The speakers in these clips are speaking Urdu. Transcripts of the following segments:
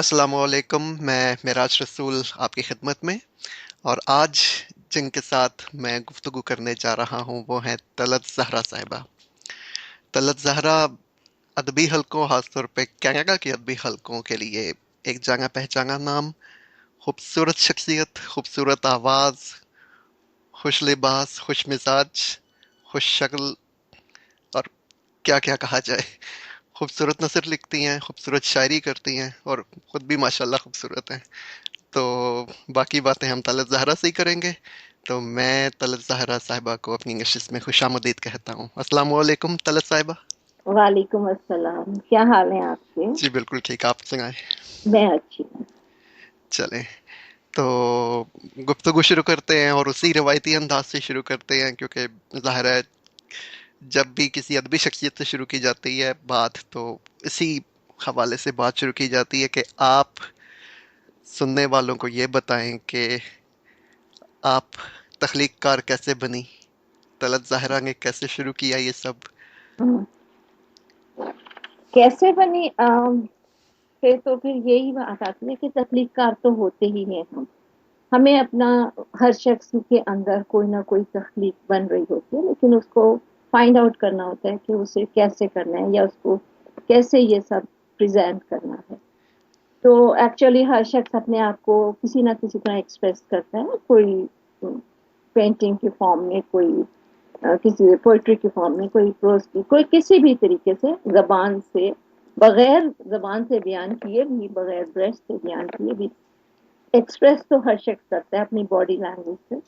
السلام علیکم، میں معراج رسول آپ کی خدمت میں، اور آج جن کے ساتھ میں گفتگو کرنے جا رہا ہوں وہ ہیں طلعت زہرا صاحبہ۔ طلعت زہرا ادبی حلقوں، خاص طور پہ کینیڈا کے ادبی حلقوں کے لیے ایک جانا پہچانا نام، خوبصورت شخصیت، خوبصورت آواز، خوش لباس، خوش مزاج، خوش شکل، اور کیا کیا کہا جائے۔ خوبصورت نثر لکھتی ہیں، خوبصورت شاعری کرتی ہیں، اور خود بھی ماشاءاللہ خوبصورت ہیں۔ تو باقی باتیں ہم طلعت زہرا سے ہی کریں گے۔ تو میں طلعت زہرا صاحبہ کو اپنی نشست میں خوش آمدید کہتا ہوں۔ السلام علیکم طلعت صاحبہ۔ وعلیکم السلام، کیا حال ہے آپ کے؟ جی بالکل ٹھیک، آپ سنائیں۔ میں اچھی ہوں۔ چلیں تو گفتگو شروع کرتے ہیں، اور اسی روایتی انداز سے شروع کرتے ہیں، کیونکہ ظاہر ہے جب بھی کسی ادبی شخصیت سے شروع کی جاتی ہے بات، تو اسی حوالے سے بات شروع کی جاتی ہے کہ آپ سننے والوں کو یہ بتائیں کہ آپ تخلیق کار کیسے بنی، طلعت زہرا نے کیسے شروع کیا یہ سب۔ ہم، کیسے بنی؟ پھر یہی بات آتی ہے کہ تخلیق کار تو ہوتے ہی ہیں ہم۔ ہمیں اپنا، ہر شخص کے اندر کوئی نہ کوئی تخلیق بن رہی ہوتی ہے، لیکن اس کو فائنڈ آؤٹ کرنا ہوتا ہے کہ اسے کیسے کرنا ہے یا اس کو کیسے یہ سب پریزنٹ کرنا ہے۔ تو ایکچولی ہر شخص اپنے آپ کو کسی نہ کسی طرح ایکسپریس کرتا ہے، کوئی پینٹنگ کے فارم میں، کوئی کسی پوئٹری کے فارم میں، کوئی پروز کی، کوئی کسی بھی طریقے سے، زبان سے، بغیر زبان سے بیان کیے بھی، بغیر برش سے بیان کیے بھی ایکسپریس تو ہر شخص کرتا ہے اپنی باڈی لینگویج سے۔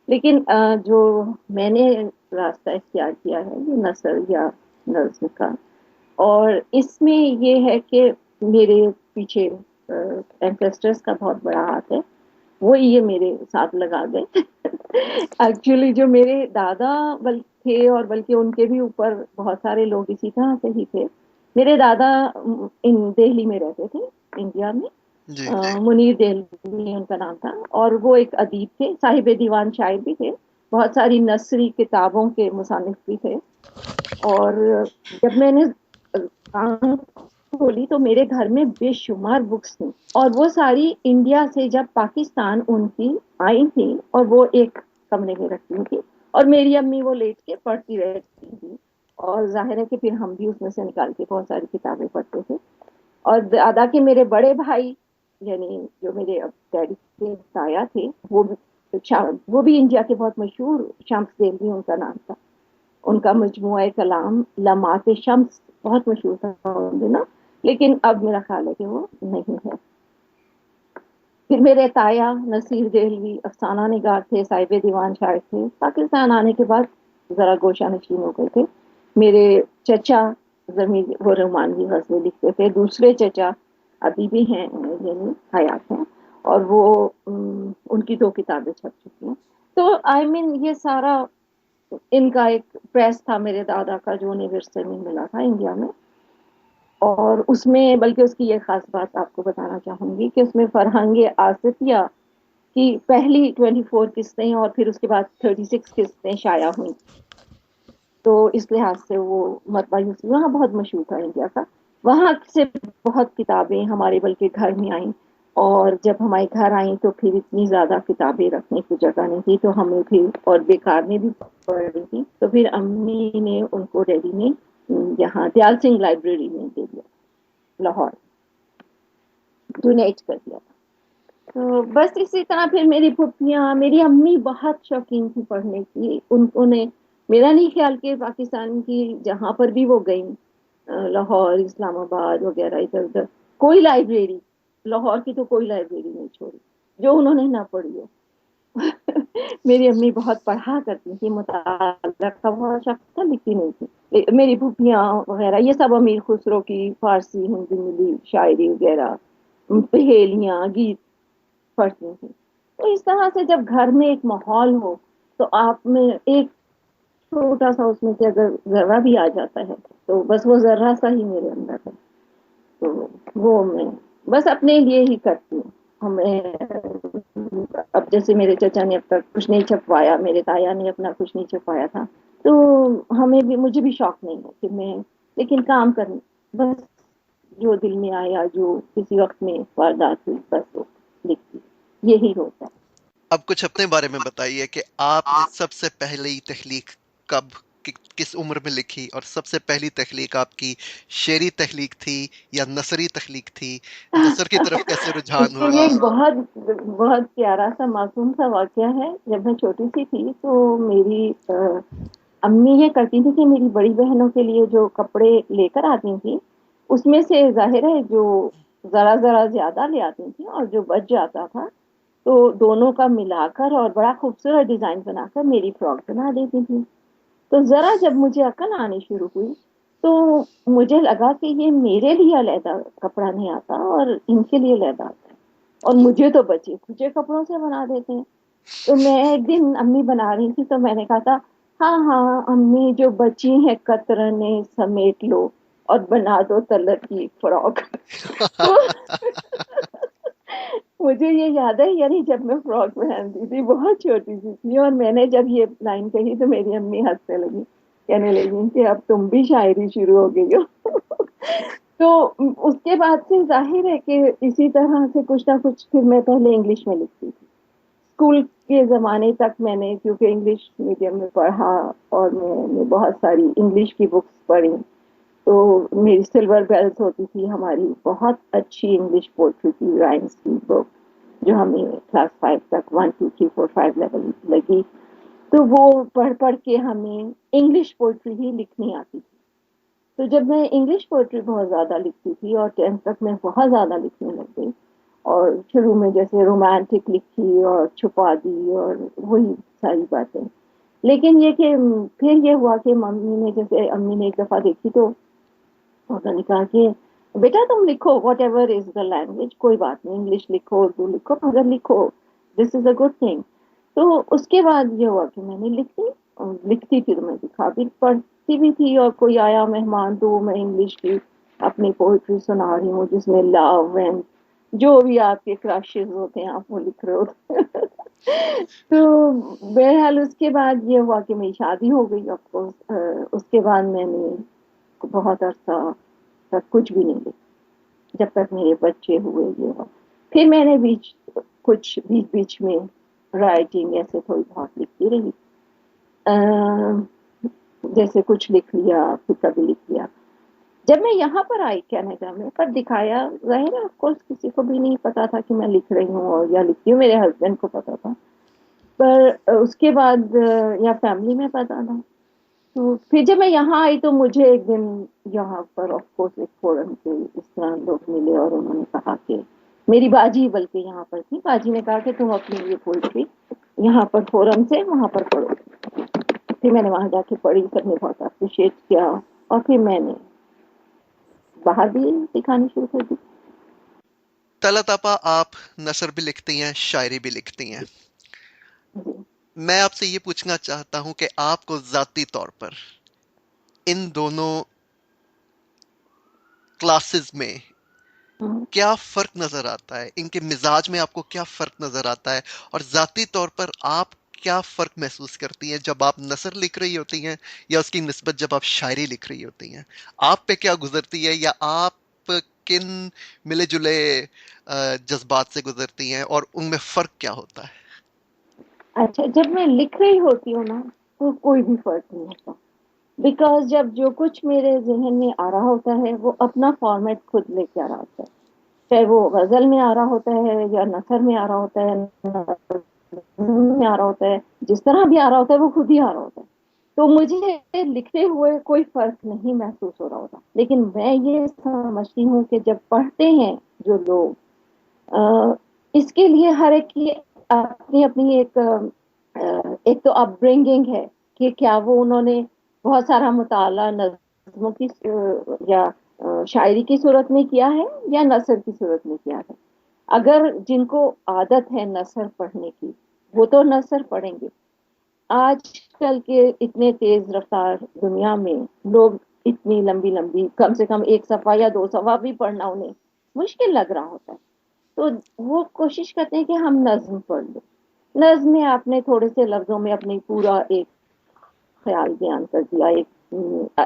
لیکن جو میں نے راستہ اختیار کیا ہے یہ نثر یا نظم کا، اور اس میں یہ ہے کہ میرے پیچھے اینکسٹرز کا بہت بڑا ہاتھ ہے، وہ یہ میرے ساتھ لگا گئے۔ ایکچولی جو میرے دادا تھے، اور بلکہ ان کے بھی اوپر بہت سارے لوگ اسی طرح سے ہی تھے۔ میرے دادا دہلی میں رہتے تھے، انڈیا میں۔ جی منیر دہلوی ان کا نام تھا، اور وہ ایک ادیب تھے، صاحب دیوان شاعر بھی تھے، بہت ساری نثری کتابوں کے مصنف بھی تھے۔ اور جب میں نے آنکھ کھولی تو میرے گھر میں بے شمار بکس تھیں، اور وہ ساری انڈیا سے جب پاکستان ان کی آئی تھی، اور وہ ایک کمرے میں رکھی تھی، اور میری امی وہ لیٹ کے پڑھتی رہتی تھی، اور ظاہر ہے کہ پھر ہم بھی اس میں سے نکال کے بہت ساری کتابیں پڑھتے تھے۔ اور دادا کے میرے بڑے بھائی، یعنی جو میرے ڈیڈی کے تایا تھے، وہ بھی انڈیا کے بہت مشہور، شمس دیوی ان کا نام تھا۔ ان کا مجموعہ کلام لمحات شمس بہت مشہور تھا ان دنوں، لیکن اب میرا خیال ہے کہ وہ نہیں ہے۔ پھر میرے تایا نصیر دہلوی افسانہ نگار تھے، صاحب دیوان شاعر تھے، پاکستان آنے کے بعد ذرا گوشہ نشین ہو گئے تھے۔ میرے چچا زمین وہ رومانوی غزلیں لکھتے تھے، دوسرے چچا ابھی بھی ہیں، یعنی حیات ہیں، اور وہ ان کی 2 کتابیں چھپ چکی ہیں۔ تو آئی مین یہ سارا ان کا ایک پریس تھا میرے دادا کا، جو انہیں ورثے میں ملا تھا انڈیا میں۔ اور اس میں بلکہ اس کی یہ خاص بات آپ کو بتانا چاہوں گی کہ اس میں فرہنگ آصفیہ کی پہلی 24 قسطیں اور پھر اس کے بعد 36 قسطیں شائع ہوئیں۔ تو اس لحاظ سے وہ مطبع یوسفی وہاں بہت مشہور تھا انڈیا کا، وہاں سے بہت کتابیں ہمارے بلکہ گھر میں آئیں، اور جب ہمارے گھر آئیں تو پھر اتنی زیادہ کتابیں رکھنے کی جگہ نہیں تھی، تو ہمیں پھر اور بیکار میں بھی پڑھ رہی تھی، تو پھر امی نے ان کو ڈیڈی نے یہاں دیال سنگھ لائبریری میں دے دیا، لاہور ڈونیٹ کر دیا تھا۔ تو بس اسی طرح پھر میری پھپھیاں، میری امی بہت شوقین تھی پڑھنے کی، انہیں میرا نہیں خیال کہ پاکستان کی جہاں پر بھی وہ گئیں، لاہور، اسلام آباد وغیرہ، ادھر ادھر کوئی لائبریری، لاہور کی تو کوئی لائبریری نہیں چھوڑی جو انہوں نے نہ پڑھی ہو۔ میری امی بہت پڑھا کرتی تھی، مطالعہ کا بہت شوق تھا، لکھتی نہیں تھی۔ میری پھوپھیاں وغیرہ یہ سب امیر خسرو کی فارسی ہندی ملی شاعری وغیرہ، پہیلیاں، گیت پڑھتی تھی۔ تو اس طرح سے جب گھر میں ایک ماحول ہو تو آپ میں ایک چھوٹا سا اس میں سے اگر ذرہ بھی آ جاتا ہے تو بس وہ ذرہ سا ہی میرے اندر ہے، تو وہ میں بس اپنے لیے ہی کرتی ہوں۔ ہمیں اب جیسے میرے چچا نے اب تک کچھ نہیں چھپوایا، میرے تایا نے اپنا کچھ نہیں چھپوایا تھا، تو ہمیں بھی، مجھے بھی شوق نہیں ہے کہ میں، لیکن کام کرنا بس جو دل میں آیا، جو کسی وقت میں واردات ہوئی، بس وہ لکھتی، یہی ہوتا ہے۔ اب کچھ اپنے بارے میں بتائیے کہ آپ نے سب سے پہلی تخلیق کب، کس عمر میں لکھی، اور سب سے پہلی تخلیق آپ کی شعری تخلیق تھی یا نثری تخلیق تھی؟ نثر کی طرف کیسے اس رجحان کے لیے ہوا؟ ایک بہت بہت پیارا سا معصوم سا واقعہ ہے۔ جب میں چھوٹی سی تھی تو میری امی یہ کرتی تھی کہ میری بڑی بہنوں کے لیے جو کپڑے لے کر آتی تھی، اس میں سے ظاہر ہے جو ذرا ذرا زیادہ لے آتی تھی، اور جو بچ جاتا تھا تو دونوں کا ملا کر اور بڑا خوبصورت ڈیزائن بنا کر میری فراک بنا دیتی تھی۔ تو ذرا جب مجھے عقل آنی شروع ہوئی تو مجھے لگا کہ یہ میرے لیے علیحدہ کپڑا نہیں آتا اور ان کے لیے علیحدہ آتا ہے، اور مجھے تو بچے کھچے کپڑوں سے بنا دیتے ہیں۔ تو میں ایک دن امی بنا رہی تھی تو میں نے کہا تھا، ہاں ہاں امی، جو بچی ہیں کترنے سمیٹ لو اور بنا دو طلت کی ایک فراک۔ تو مجھے یہ یاد ہے، یعنی جب میں فراک پہنتی تھی بہت چھوٹی سی تھی، اور میں نے جب یہ لائن کہی تو میری امی ہنسنے لگی، کہنے لگی کہ اب تم بھی شاعری شروع ہو گئی ہو۔ تو اس کے بعد سے ظاہر ہے کہ اسی طرح سے کچھ نہ کچھ پھر میں پہلے انگلش میں لکھتی تھی۔ اسکول کے زمانے تک میں نے کیونکہ انگلش میڈیم میں پڑھا اور میں نے بہت ساری انگلش کی بکس پڑھی، تو میری سلور بیلز ہوتی تھی ہماری بہت اچھی انگلش پوئٹری کی رائمس کی بک، جو ہمیں کلاس 5 تک 1 2 3 4 5 لیول لگی، تو وہ پڑھ پڑھ کے ہمیں انگلش پوئٹری ہی لکھنی آتی تھی۔ تو جب میں انگلش پوئٹری بہت زیادہ لکھتی تھی اور 10th تک میں بہت زیادہ لکھنے لگ گئی، اور شروع میں جیسے رومانٹک لکھی اور چھپا دی اور وہی ساری باتیں، لیکن یہ کہ پھر یہ ہوا کہ ممی نے، جیسے امی نے ایک دفعہ دیکھی تو انہوں نے کہا کہ بیٹا تم لکھو، what ever is the language, کوئی بات نہیں، انگلش لکھو، اردو لکھو، مگر لکھو، دس از اے گڈ تھنگ۔ تو اس کے بعد یہ ہوا کہ میں نے لکھی، لکھتی تھی تو میں دکھا بھی پڑھتی بھی تھی، اور کوئی آیا مہمان تو میں انگلش کی اپنی پوئٹری سنا رہی ہوں جس میں لو اینڈ جو بھی آپ کے کراشز ہوتے ہیں آپ وہ لکھ رہے ہوتے ہیں۔ تو بہرحال اس کے بعد یہ ہوا کہ میری شادی ہو گئی، آف کورس اس کے بعد میں نے بہت عرصہ تک کچھ بھی نہیں لکھا جب تک میرے بچے ہوئے، یہ ہوا۔ پھر میں نے کچھ بیچ بیچ میں رائٹنگ ایسے تھوڑی بہت لکھتی رہی، جیسے کچھ لکھ لیا، پھر کبھی لکھ لیا۔ جب میں یہاں پر آئی کینیڈا میں، پر دکھایا ظاہر ہے آف کورس کسی کو بھی نہیں پتا تھا کہ میں لکھ رہی ہوں اور یا لکھتی ہوں، میرے ہسبینڈ کو پتا تھا، پر اس کے بعد یا فیملی میں پتا تھا۔ تو پھر جب میں یہاں آئی تو مجھے ایک دن یہاں پر آف کورس ایک فورم کے اس طرح لوگ ملے اور انہوں نے کہا کہ میری باجی بلکہ یہاں پر تھی، باجی نے کہا کہ تم اپنی یہ پوئٹری یہاں پر فورم سے وہاں پر پڑھو۔ پھر میں نے وہاں جا کے پڑھی، سب نے بہت اپریشیٹ کیا، اور پھر میں نے باہر بھی دکھانی شروع کر دی۔ طلعت آپا، آپ نثر بھی لکھتی ہیں، شاعری بھی لکھتی ہیں، جی۔ میں آپ سے یہ پوچھنا چاہتا ہوں کہ آپ کو ذاتی طور پر ان دونوں کلاسز میں ہوں۔ کیا فرق نظر آتا ہے؟ ان کے مزاج میں آپ کو کیا فرق نظر آتا ہے؟ اور ذاتی طور پر آپ کیا فرق محسوس کرتی ہیں جب آپ نثر لکھ رہی ہوتی ہیں یا اس کی نسبت جب آپ شاعری لکھ رہی ہوتی ہیں؟ آپ پہ کیا گزرتی ہے، یا آپ کن ملے جلے جذبات سے گزرتی ہیں، اور ان میں فرق کیا ہوتا ہے؟ اچھا، جب میں لکھ رہی ہوتی ہوں نا تو کوئی بھی فرق نہیں ہوتا، بیکاز جب جو کچھ میرے ذہن میں آ رہا ہوتا ہے وہ اپنا فارمیٹ خود لے کے آ رہا ہوتا ہے، چاہے وہ غزل میں آ رہا ہوتا ہے یا نثر میں آ رہا ہوتا ہے، نظم میں آ رہا ہوتا ہے، جس طرح بھی آ رہا ہوتا ہے وہ خود ہی آ رہا ہوتا ہے۔ تو مجھے لکھتے ہوئے کوئی فرق نہیں محسوس ہو رہا ہوتا، لیکن میں یہ سمجھتی ہوں کہ جب پڑھتے ہیں جو لوگ، اس کے لیے ہر ایک کی اپنی اپنی ایک تو اپ برنگنگ ہے کہ کیا وہ انہوں نے بہت سارا مطالعہ نظموں کی یا شاعری کی صورت میں کیا ہے یا نثر کی صورت میں کیا ہے۔ اگر جن کو عادت ہے نثر پڑھنے کی وہ تو نثر پڑھیں گے۔ آج کل کے اتنے تیز رفتار دنیا میں لوگ اتنی لمبی لمبی، کم سے کم ایک صفحہ یا دو صفحہ بھی پڑھنا انہیں مشکل لگ رہا ہوتا ہے، تو وہ کوشش کرتے ہیں کہ ہم نظم پڑھ لیں۔ نظم میں آپ نے تھوڑے سے لفظوں میں اپنی پورا ایک خیال بیان کر دیا، ایک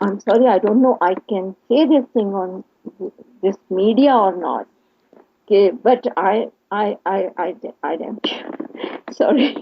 I'm sorry, I don't know I can say this thing on this media or not. Okay, but I am sorry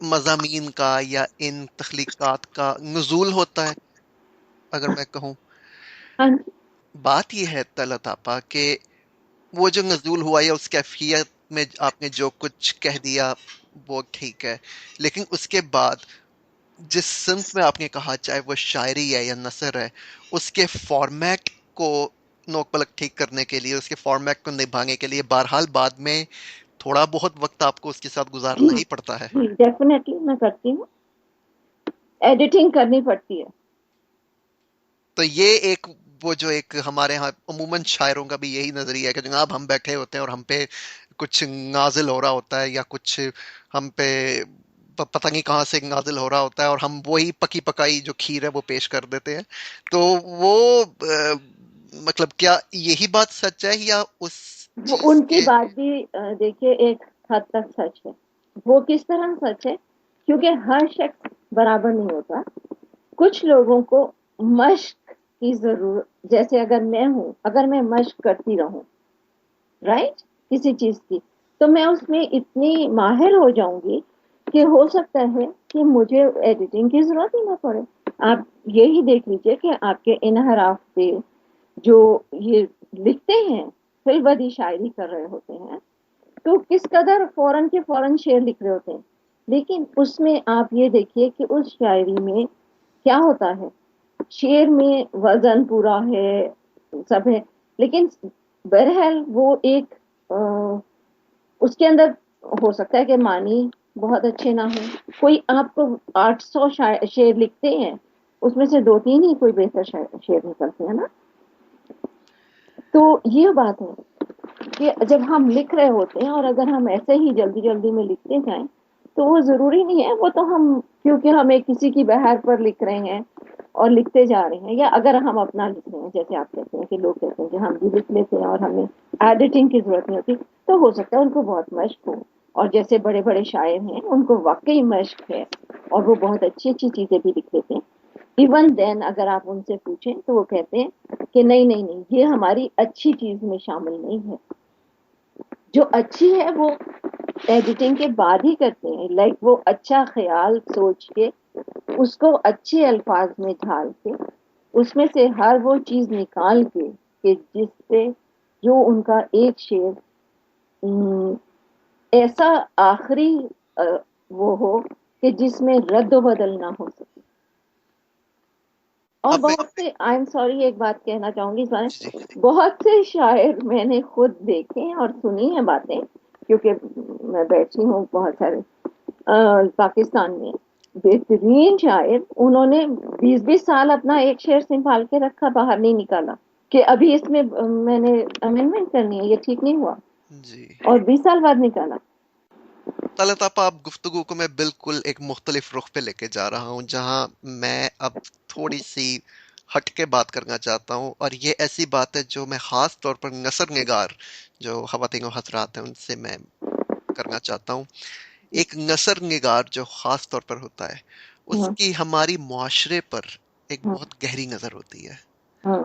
مضامین کا یا ان تخلیقات کا نزول ہوتا ہے اگر میں کہوں. ہاں جی. بات یہ ہے طلعت آپا کہ وہ جو نزول ہوا یا اس کیفیت میں آپ نے جو کچھ کہہ دیا وہ ٹھیک ہے، لیکن اس کے بعد جس سمت میں آپ نے کہا چاہے وہ شاعری ہے یا نثر ہے، اس کے فارمیٹ کو نوک پلک ٹھیک کرنے کے لیے، اس کے فارمیٹ کو نبھانے کے لیے بہرحال بعد میں تھوڑا بہت وقت آپ کو اس کے ساتھ جی گزارنا ہی پڑتا ہے. جی ڈیفینیٹلی میں کرتی ہوں، ایڈیٹنگ کرنی پڑتی ہے. تو یہ ایک وہ جو ایک ہمارے ہاں عموماً شاعروں کا بھی یہی نظریہ ہے کہ جناب ہم بیٹھے ہوتے ہیں اور ہم پہ کچھ نازل ہو رہا ہوتا ہے یا کچھ ہم پہ پتہ نہیں کہاں سے نازل ہو رہا ہوتا ہے اور ہم وہی پکی پکائی جو کھیر ہے وہ پیش کر دیتے ہیں. تو وہ مطلب کیا یہی بات سچ ہے یا اس وہ چیز ان کی کے بات بھی دیکھیے ایک حد تک سچ ہے. وہ کس طرح سچ ہے؟ کیونکہ ہر شخص برابر نہیں ہوتا. کچھ لوگوں کو مشق کی ضرورت، جیسے اگر میں ہوں، اگر میں مشق کرتی رہوں رائٹ کسی چیز کی، تو میں اس میں اتنی ماہر ہو جاؤں گی کہ ہو سکتا ہے کہ مجھے ایڈیٹنگ کی ضرورت ہی نہ پڑے. آپ یہی دیکھ لیجئے کہ آپ کے انحراف پہ جو یہ لکھتے ہیں، فی البدی شاعری کر رہے ہوتے ہیں، تو کس قدر فوراً کے فوراً شعر لکھ رہے ہوتے ہیں. لیکن اس میں آپ یہ دیکھیے کہ اس شاعری میں کیا ہوتا ہے. شعر میں وزن پورا ہے، سب ہے، لیکن بہرحال وہ ایک اس کے اندر ہو سکتا ہے کہ معنی بہت اچھے نہ ہوں. کوئی آپ کو 800 شعر لکھتے ہیں، اس میں سے 2-3 ہی کوئی بہتر شعر نکلتے ہیں نا. تو یہ بات ہے کہ جب ہم لکھ رہے ہوتے ہیں اور اگر ہم ایسے ہی جلدی جلدی میں لکھتے جائیں تو وہ ضروری نہیں ہے. وہ تو ہم کیونکہ ہمیں کسی کی بہار پر لکھ رہے ہیں اور لکھتے جا رہے ہیں، یا اگر ہم اپنا لکھ رہے ہیں جیسے آپ کہتے ہیں کہ لوگ کہتے ہیں کہ ہم بھی لکھ لیتے ہیں اور ہمیں ایڈیٹنگ کی ضرورت نہیں ہوتی، تو ہو سکتا ہے ان کو بہت مشق ہو. اور جیسے بڑے بڑے شاعر ہیں ان کو واقعی مشق ہے اور وہ بہت اچھی اچھی چیزیں بھی لکھ لیتے ہیں. ایون دین اگر آپ ان سے پوچھیں تو وہ کہتے ہیں کہ نہیں نہیں نہیں، یہ ہماری اچھی چیز میں شامل نہیں ہے. جو اچھی ہے وہ ایڈیٹنگ کے بعد ہی کرتے ہیں. لائک وہ اچھا خیال سوچ کے اس کو اچھے الفاظ میں ڈھال کے اس میں سے ہر وہ چیز نکال کے کہ جس پہ جو ان کا ایک شعر ایسا آخری وہ ہو کہ جس میں رد و بدل نہ ہو سکے. اور اب میں بہت سے آئی ایم سوری ایک بات کہنا چاہوں گی اس بارے جی میں، بہت سے شاعر میں نے خود دیکھے ہیں اور سنی ہیں باتیں، کیونکہ میں بیٹھی ہوں بہت سارے پاکستان میں بہترین شاعر، انہوں نے 20-20 سال اپنا ایک شعر سنبھال کے رکھا، باہر نہیں نکالا کہ ابھی اس میں میں نے امینڈمنٹ کرنی ہے، یہ ٹھیک نہیں ہوا، جی اور 20 سال بعد نکالا. طلعت آپا، آپ گفتگو کو میں بالکل ایک مختلف رخ پہ لے کے جا رہا ہوں جہاں میں اب تھوڑی سی ہٹ کے بات کرنا چاہتا ہوں، اور یہ ایسی بات ہے جو میں خاص طور پر نثر نگار جو خواتین و حضرات ہیں ان سے میں کرنا چاہتا ہوں. ایک نثر نگار جو خاص طور پر ہوتا ہے اس ہاں کی ہماری معاشرے پر ایک ہاں بہت گہری نظر ہوتی ہے. ہاں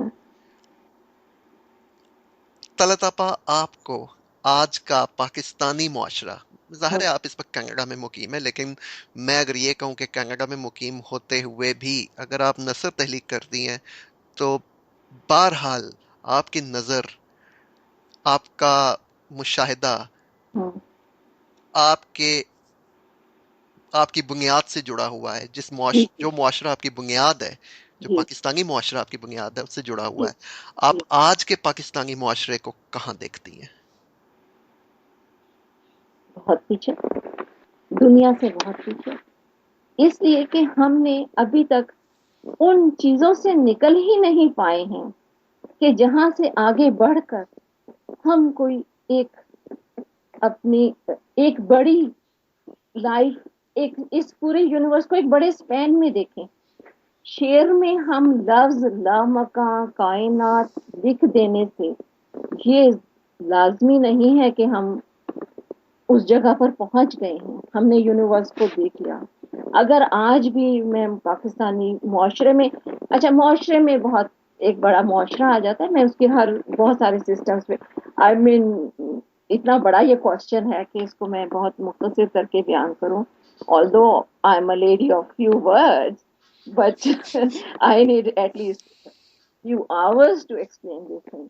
طلعت آپا، آپ کو آج کا پاکستانی معاشرہ، ظاہر ہاں ہے آپ اس وقت کینیڈا میں مقیم ہے، لیکن میں اگر یہ کہوں کہ کینیڈا میں مقیم ہوتے ہوئے بھی اگر آپ نثر تحلیق کرتی ہیں تو بہرحال آپ کی نظر، آپ کا مشاہدہ، ہاں آپ کے آپ کی بنیاد سے جڑا ہوا ہے. جی جی جو معاشرہ آپ کی بنیاد ہے، جو جی پاکستانی معاشرہ آپ کی بنیاد ہے، اس سے جڑا جی ہوا ہے. آپ جی آج کے پاکستانی معاشرے کو کہاں دیکھتی ہیں؟ بہت پیچھے، دنیا سے بہت پیچھے. اس لیے کہ ہم نے ابھی تک ان چیزوں سے نکل ہی نہیں پائے ہیں کہ جہاں سے آگے بڑھ کر ہم کوئی ایک اپنی ایک بڑی لائف، ایک اس پورے یونیورس کو ایک بڑے سپین میں دیکھیں. شعر میں ہم لفظ لامکاں کائنات لکھ دینے سے یہ لازمی نہیں ہے کہ ہم اس جگہ پر پہنچ گئے ہیں، ہم نے یونیورس کو دیکھ لیا. اگر آج بھی میں پاکستانی معاشرے میں، اچھا معاشرے میں بہت ایک بڑا معاشرہ آ جاتا ہے، میں اس کے ہر بہت سارے سسٹمز پہ آئی مین اتنا بڑا یہ کوشچن ہے کہ اس کو میں بہت مختصر کر کے بیان کروں. although I'm a lady of few words, but I need at least few hours to explain this thing.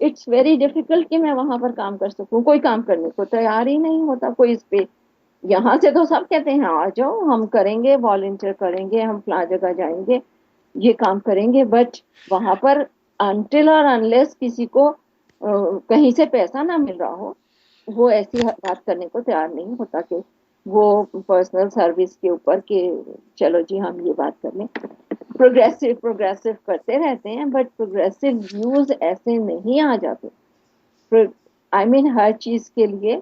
It's very difficult کہ میں وہاں پر کام کر سکوں. کوئی کام کرنے کو تیار ہی نہیں ہوتا کوئی اس پہ. یہاں سے تو سب کہتے ہیں آ جاؤ ہم کریں گے, والنٹیئر کریں گے, ہم فلاں جگہ جائیں گے, یہ کام کریں گے, بٹ وہاں پر انٹل اور انلیس کسی کو کہیں سے پیسہ نہ مل رہا ہو, وہ ایسی بات کرنے کو تیار نہیں ہوتا کہ وہ پرسنل سروس کے اوپر کہ چلو جی ہم یہ بات کر لیں. پروگریسو کرتے رہتے ہیں, بٹ پروگریسو ویوز ایسے نہیں آ جاتے. آئی مین ہر چیز کے لیے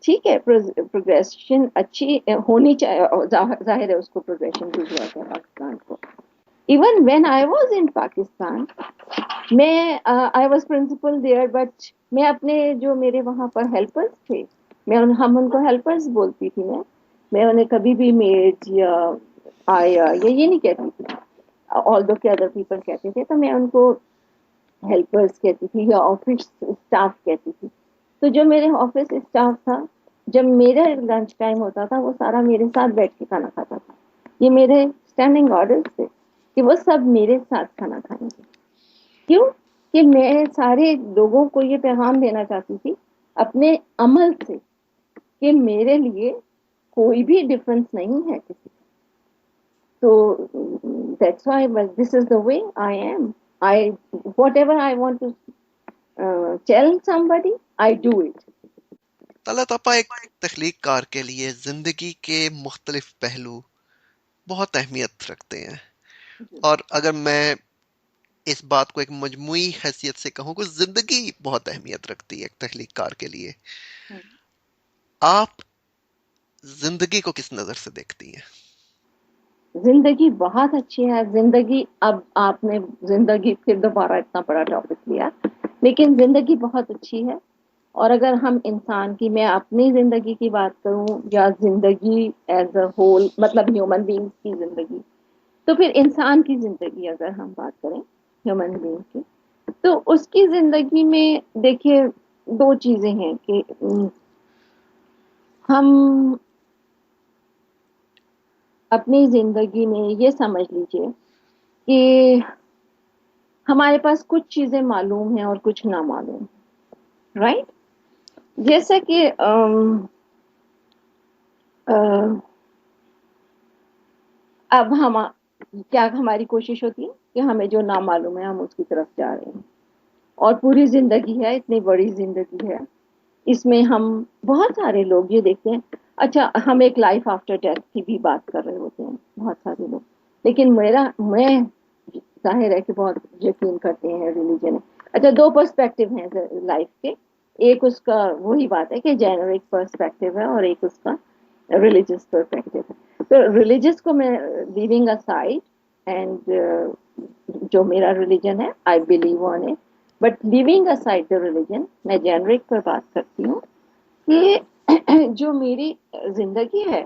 ٹھیک ہے پروگریشن اچھی ہونی چاہیے, ظاہر ہے اس کو پروگریشن کی ضرورت ہے پاکستان کو. Even when I was in Pakistan, میں I was principal there, but میں اپنے جو میرے وہاں پر ہیلپرز تھے, ہم ان کو ہیلپرز بولتی تھی. میں انہیں کبھی بھی میڈ یا آیا یہ نہیں کہتی تھی, آل دو کہ ادر پیپل کہتے تھے, تو میں ان کو ہیلپرز کہتی تھی یا آفس اسٹاف کہتی تھی. تو جو میرے آفس اسٹاف تھا, جب میرا لنچ ٹائم ہوتا تھا وہ سارا میرے ساتھ بیٹھ کے کھانا کھاتا تھا. یہ میرے اسٹینڈنگ آرڈرز تھے کہ وہ سب میرے ساتھ کھانا کھائیں گے. کیوں کہ میں سارے لوگوں کو یہ پیغام دینا چاہتی تھی اپنے عمل سے کہ میرے لیے کوئی بھی ڈفرنس نہیں ہے کسی. تو that's why this is the way I am. I whatever I want to tell somebody I do it. Talat آپا, ایک تخلیق کار کے لیے زندگی کے مختلف پہلو بہت اہمیت رکھتے ہیں, اور اگر میں اس بات کو ایک مجموعی حیثیت سے کہوں کہ زندگی بہت اہمیت رکھتی ہے ایک تخلیق کار کے لیے. آپ زندگی کو کس نظر سے دیکھتی ہیں؟ زندگی بہت اچھی ہے. زندگی, اب آپ نے زندگی پھر دوبارہ اتنا بڑا ٹاپک لیا, لیکن زندگی بہت اچھی ہے. اور اگر ہم انسان کی, میں اپنی زندگی کی بات کروں یا زندگی ایز اے ہول مطلب ہیومن بینگز کی زندگی, تو پھر انسان کی زندگی اگر ہم بات کریں ہیومن بینگ کی, تو اس کی زندگی میں دیکھیے دو چیزیں ہیں کہ ہم اپنی زندگی میں یہ سمجھ لیجئے کہ ہمارے پاس کچھ چیزیں معلوم ہیں اور کچھ نامعلوم, رائٹ. جیسا کہ اب کیا ہماری کوشش ہوتی ہے کہ ہمیں جو نامعلوم ہے ہم اس کی طرف جا رہے ہیں, اور پوری زندگی ہے, اتنی بڑی زندگی ہے, اس میں ہم بہت سارے لوگ یہ دیکھتے ہیں. اچھا, ہم ایک لائف آفٹر ڈیتھ کی بھی بات کر رہے ہوتے ہیں بہت سارے لوگ, لیکن میں ظاہر ہے کہ بہت یقین کرتے ہیں ریلیجن. اچھا, دو پرسپیکٹو ہیں لائف کے, ایک اس کا وہی بات ہے کہ جینرک پرسپیکٹو ہے, اور ایک اس کا ریلیجس پرسپیکٹو ہے. تو ریلیجس کو میں لیونگ اسائڈ, اینڈ جو میرا ریلیجن ہے I believe on it, but leaving aside the religion, میں جینرک پر بات کرتی ہوں کہ جو میری زندگی ہے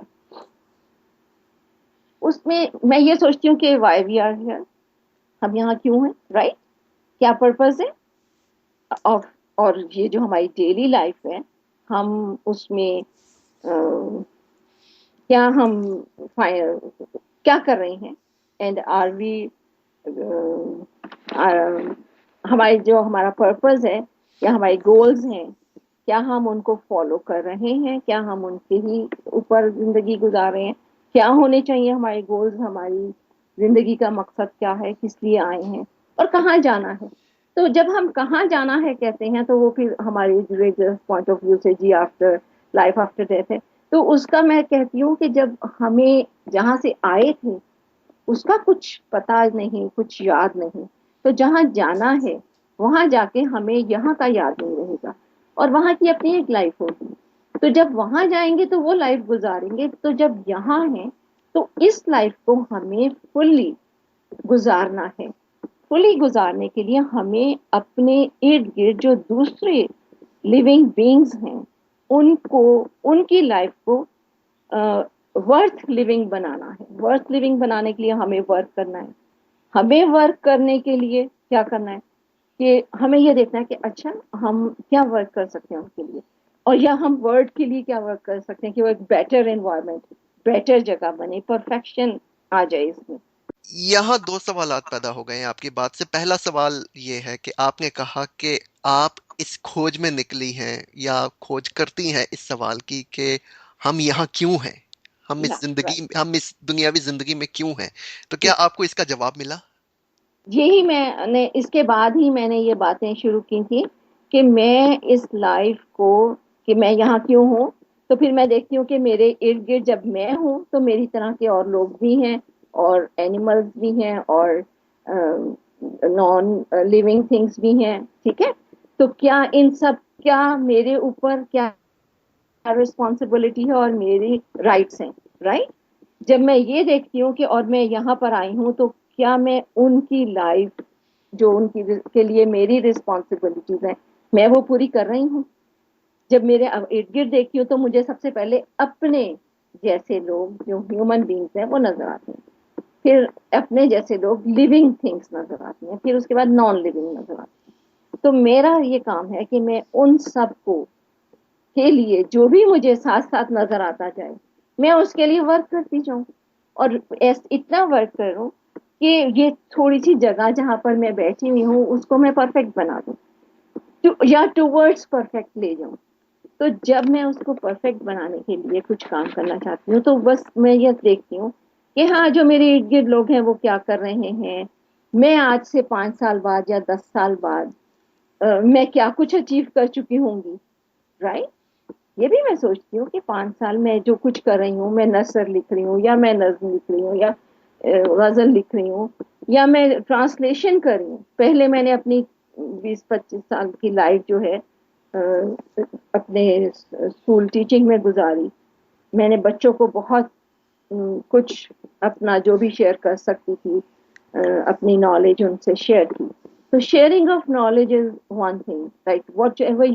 اس میں یہ سوچتی ہوں کہ وائی وی آر ہیئر, ہم یہاں کیوں ہیں, رائٹ, کیا پرپز ہے. اور یہ جو ہماری ڈیلی لائف ہے ہم اس میں کیا ہم کیا کر رہے ہیں, اینڈ آر وی ہمارا پرپز ہے یا ہمارے گولز ہیں, کیا ہم ان کو فالو کر رہے ہیں, کیا ہم ان کے ہی اوپر زندگی گزار رہے ہیں, کیا ہونے چاہیے ہمارے گولز, ہماری زندگی کا مقصد کیا ہے, کس لیے آئے ہیں, اور کہاں جانا ہے. تو جب ہم کہاں جانا ہے کہتے ہیں تو وہ پھر ہماری ریلیجس پوائنٹ آف ویو سے جی آفٹر لائف آفٹر ڈیتھ ہے. تو اس کا میں کہتی ہوں کہ جب ہمیں جہاں سے آئے تھے اس کا کچھ پتا نہیں, کچھ یاد نہیں, تو جہاں جانا ہے وہاں جا کے ہمیں یہاں کا یاد نہیں رہے گا, اور وہاں کی اپنی ایک لائف ہوگی. تو جب وہاں جائیں گے تو وہ لائف گزاریں گے, تو جب یہاں ہیں تو اس لائف کو ہمیں فلی گزارنا ہے. فلی گزارنے کے لیے ہمیں اپنے ارد گرد جو دوسرے لیونگ بینگز ہیں ان کی لائف کو ورتھ لیونگ بنانا ہے. ورتھ لیونگ بنانے کے لیے ہمیں ورک کرنا ہے. ہمیں ورک کرنے کے لیے کیا کرنا ہے کہ ہمیں یہ دیکھنا ہے کہ اچھا ہم کیا ورک کر سکتے ہیں ان کے لیے, اور یا ہم ورلڈ کے لیے کیا ورک کر سکتے ہیں کہ وہ ایک بیٹر انوائرمنٹ, بیٹر جگہ بنے, پرفیکشن آ جائے اس میں. یہاں دو سوالات پیدا ہو گئے ہیں آپ کی بات سے. پہلا سوال یہ ہے کہ آپ نے کہا کہ آپ اس کھوج میں نکلی ہیں یا کھوج کرتی ہیں اس سوال کی کہ ہم یہاں کیوں ہیں، ہم اس دنیاوی زندگی میں کیوں ہیں. تو کیا آپ کو اس کا جواب ملا؟ یہی میں نے اس کے بعد ہی میں نے یہ باتیں شروع کی تھی کہ میں اس لائف کو، کہ میں یہاں کیوں ہوں. تو پھر میں دیکھتی ہوں کہ میرے ارد گرد جب میں ہوں تو میری طرح کے اور لوگ بھی ہیں، اور اینیملز بھی ہیں، اور نان لیونگ تھنگس بھی ہیں. ٹھیک ہے، تو کیا ان سب، کیا میرے اوپر کیا رسپانسبلٹی ہے اور میری رائٹس ہیں. رائٹ، جب میں یہ دیکھتی ہوں کہ اور میں یہاں پر آئی ہوں تو کیا میں ان کی لائف جو ان کی کے لیے میری رسپانسبلٹیز ہیں میں وہ پوری کر رہی ہوں. جب میرے ارد گرد دیکھتی ہوں تو مجھے سب سے پہلے اپنے جیسے لوگ جو ہیومن بینگس ہیں وہ نظر آتے ہیں، پھر اپنے جیسے لوگ لیونگ تھنگس نظر آتی ہیں، پھر اس کے بعد نان لیونگ نظر آتی ہیں. تو میرا یہ کام ہے کہ میں ان سب کو کے لیے جو بھی مجھے ساتھ ساتھ نظر آتا جائے میں اس کے لیے ورک کرتی جاؤں، اور اتنا ورک کروں کہ یہ تھوڑی سی جگہ جہاں پر میں بیٹھی ہوئی ہوں اس کو میں پرفیکٹ بنا دوں، یا ٹوورڈس پرفیکٹ لے جاؤں. تو جب میں اس کو پرفیکٹ بنانے کے لیے کچھ کام کرنا چاہتی ہوں تو بس میں یہ دیکھتی ہوں کہ ہاں جو میرے ارد گرد لوگ ہیں وہ کیا کر رہے ہیں، میں آج سے 5 سال بعد یا 10 سال بعد میں کیا کچھ اچیو کر چکی ہوں گی. رائٹ، یہ بھی میں سوچتی ہوں کہ 5 سال میں جو کچھ کر رہی ہوں، میں نثر لکھ رہی ہوں یا میں نظم لکھ رہی ہوں یا غزل لکھ رہی ہوں یا میں ٹرانسلیشن کر رہی ہوں. پہلے میں نے اپنی 20-25 سال کی لائف جو ہے اپنے اسکول ٹیچنگ میں گزاری. میں نے بچوں کو بہت کچھ اپنا جو بھی شیئر کر سکتی تھی اپنی نالج ان سے شیئر کی. تو sharing of knowledge is one thing, like what ever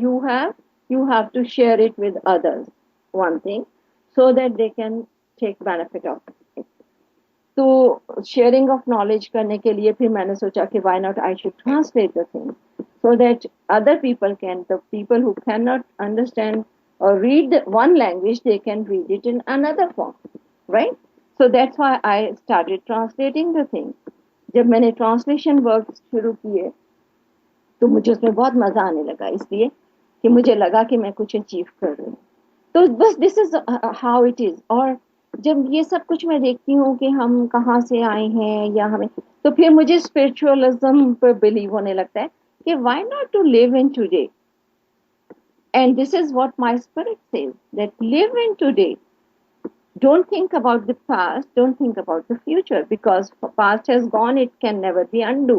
you have to share it with others, one thing, so that they can take benefit of it. تو شیئرنگ آف نالج کرنے کے لیے پھر میں نے سوچا کہ why not I should translate the thing so that other people can, the people who can not understand or read one language, they can read it in another form, right? So that's why I started translating the thing. جب میں نے ٹرانسلیشن ورک شروع کیے تو مجھے اس میں بہت مزہ آنے لگا، اس لیے کہ مجھے لگا کہ میں کچھ اچیو کر رہی ہوں. تو بس دس از ہاؤ اٹ از. اور جب یہ سب کچھ میں دیکھتی ہوں کہ ہم کہاں سے آئے ہیں یا ہمیں، تو پھر مجھے اسپرچولزم پہ بلیو ہونے لگتا ہے کہ why not to live in today. And this is what my spirit says, that live in today. Don't think about the past, don't think about the future, because past has gone, it can never be undo.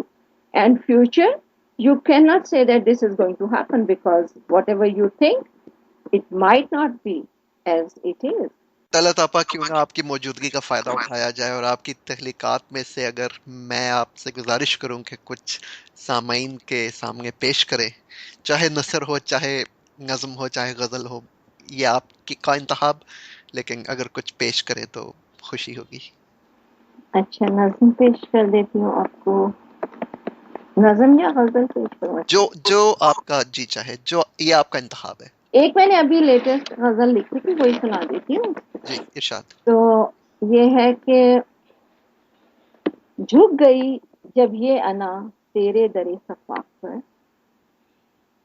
And future, you cannot say that this is going to happen, because whatever you think, it might not be as it is. اللہ تعالیٰ کیوں نہ آپ کی موجودگی کا فائدہ اٹھایا جائے اور آپ کی تخلیقات میں سے اگر میں آپ سے گزارش کروں کہ کچھ سامعین کے سامنے پیش کریں، چاہے نثر ہو، چاہے نظم ہو، چاہے غزل ہو، یہ آپ کی کا انتخاب، لیکن اگر کچھ پیش کریں تو خوشی ہوگی. اچھا، نظم پیش کر دیتی ہوں آپ کو. نظم یا غزل پیش کروں؟ جو جو آپ کا جی چاہے، جو یہ آپ کا انتخاب ہے. ایک میں نے ابھی لیٹسٹ غزل لکھی تھی، وہی سنا دیتی ہوں. جی ارشاد. تو یہ ہے کہ جھک گئی جب یہ انا تیرے در صفاق پر،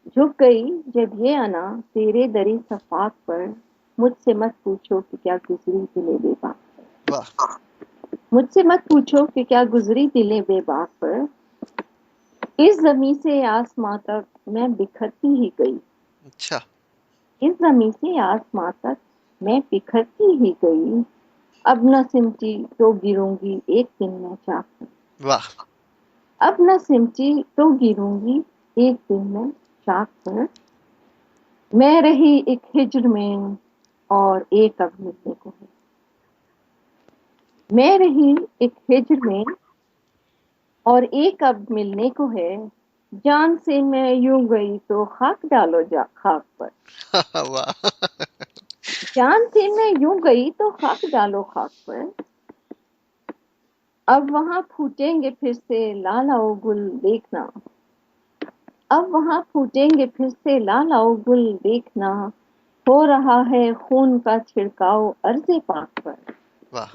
جھک گئی جب یہ انا تیرے در صفاق پر، مجھ سے مت پوچھو کہ کیا گزری دل بے باک پر. واہ. مجھ سے مت پوچھو کہ کیا گزری دل بے باک پر، اس زمیں سے آسماں تک میں بکھرتی ہی گئی. اچھا. اس زمیں سے آسماں تک میں بکھرتی ہی گئی، اب نہ سمٹی تو گروں گی ایک دن میں چاک پر. واہ. اب نہ سمٹی تو گروں گی ایک دن میں چاک پر، میں رہی ایک ہجر میں اور ایک اب ملنے کو ہے. میں رہی ایک ہجر میں اور ایک اب ملنے کو ہے، جان سے میں یوں گئی تو خاک ڈالو جا خاک پر. واہ. جان سے میں یوں گئی تو خاک ڈالو خاک پر، اب وہاں پھوٹیں گے پھر سے لال آؤ گل دیکھنا. اب وہاں پھوٹیں گے پھر سے لال آؤ گل دیکھنا، ہو رہا ہے خون کا چھڑکاؤ عرض پاک پر. واہ.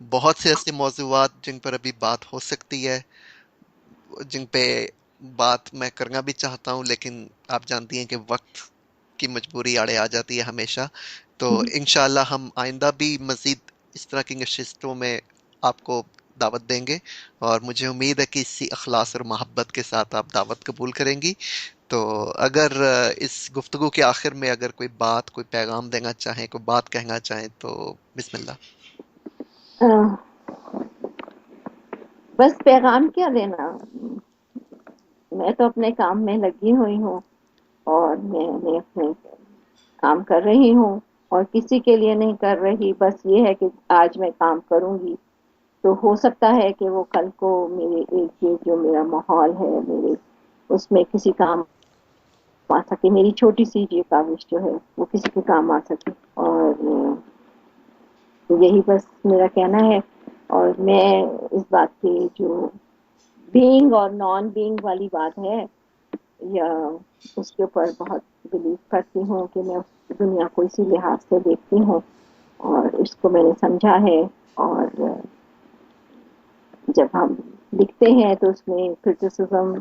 بہت سے ایسے موضوعات جن پر ابھی بات ہو سکتی ہے، جن پہ بات میں کرنا بھی چاہتا ہوں، لیکن آپ جانتی ہیں کہ وقت کی مجبوری آڑے آ جاتی ہے ہمیشہ. تو انشاءاللہ ہم آئندہ بھی مزید اس طرح کی نشستوں میں آپ کو دعوت دیں گے، اور مجھے امید ہے کہ اسی اخلاص اور محبت کے ساتھ آپ دعوت قبول کریں گی. تو اگر اس گفتگو کے آخر میں اگر کوئی بات، کوئی پیغام دینا چاہیں، کوئی بات کہنا چاہیں تو بسم اللہ. بس پیغام کیا دینا، میں تو اپنے کام میں لگی ہوئی ہوں، اور میں اپنے کام کر رہی ہوں، اور کسی کے لیے نہیں کر رہی. بس یہ ہے کہ آج میں کام کروں گی تو ہو سکتا ہے کہ وہ کل کو میرے ایک یہ جو میرا ماحول ہے میرے اس میں کسی کام آ سکے. میری چھوٹی سی یہ کاوش جو ہے وہ کسی کے کام آ سکے، اور یہی بس میرا کہنا ہے. اور میں اس بات کی جو بینگ اور نان بینگ والی بات ہے، یا اس کے اوپر بہت بلیو کرتی ہوں کہ میں اس دنیا کو اسی لحاظ سے دیکھتی ہوں، اور اس کو میں نے سمجھا ہے. اور جب ہم لکھتے ہیں تو اس میں کرٹیسزم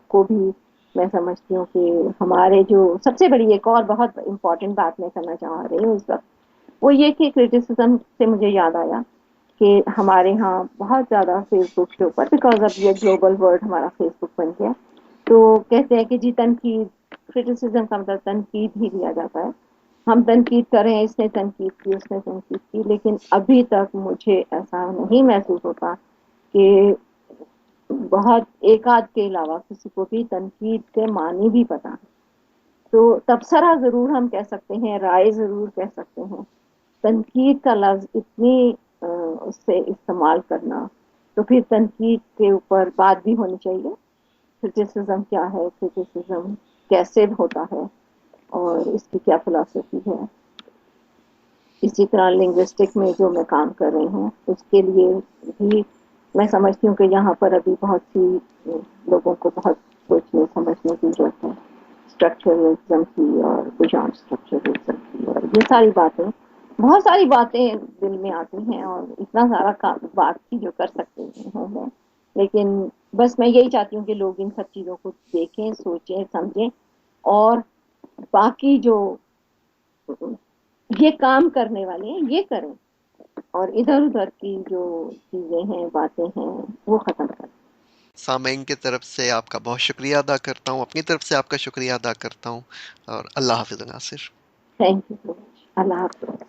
کو بھی میں سمجھتی ہوں کہ ہمارے جو سب سے بڑی ایک اور بہت امپورٹنٹ بات میں کرنا چاہ رہی ہوں اس وقت، وہ یہ کہ کرٹیسزم سے مجھے یاد آیا کہ ہمارے ہاں بہت زیادہ فیس بک کے اوپر، بیکاز اب یہ گلوبل ورلڈ ہمارا فیس بک بن گیا، تو کہتے ہیں کہ جی تنقید، کرٹیسزم کا مطلب تنقید ہی لیا جاتا ہے. ہم تنقید کر رہے ہیں، اس نے تنقید کی، اس نے تنقید کی، لیکن ابھی تک مجھے ایسا نہیں محسوس ہوتا کہ بہت ایک آدھ کے علاوہ کسی کو بھی تنقید کے معنی بھی پتا ہے. تو تبصرہ ضرور ہم کہہ سکتے ہیں، رائے ضرور کہہ سکتے ہیں، تنقید کا لفظ اتنی اس سے استعمال کرنا، تو پھر تنقید کے اوپر بات بھی ہونی چاہیے. کرٹیسزم کیا ہے، کرٹیسزم کیسے ہوتا ہے، اور اس کی کیا فلسفی ہے. اسی طرح لنگوسٹک میں جو میں کام کر رہی ہوں اس کے لیے بھی میں سمجھتی ہوں کہ یہاں پر ابھی بہت سی لوگوں کو بہت سوچنے سمجھنے کی ضرورت ہے. اسٹرکچرلزم کی اور بجانڈ اسٹرکچرلزم کی، اور یہ ساری باتیں، بہت ساری باتیں دل میں آتی ہیں، اور اتنا سارا بات کی جو کر سکتے ہوں میں. لیکن بس میں یہی چاہتی ہوں کہ لوگ ان سب چیزوں کو دیکھیں، سوچیں، سمجھیں، اور باقی جو یہ کام کرنے والے ہیں یہ کریں، اور ادھر ادھر کی جو چیزیں ہیں، باتیں ہیں، وہ ختم کریں. سامعین کی طرف سے آپ کا بہت شکریہ ادا کرتا ہوں، اپنی طرف سے آپ کا شکریہ ادا کرتا ہوں، اور اللہ حافظ ناصر. تھینک یو سو مچ. اللہ حافظ.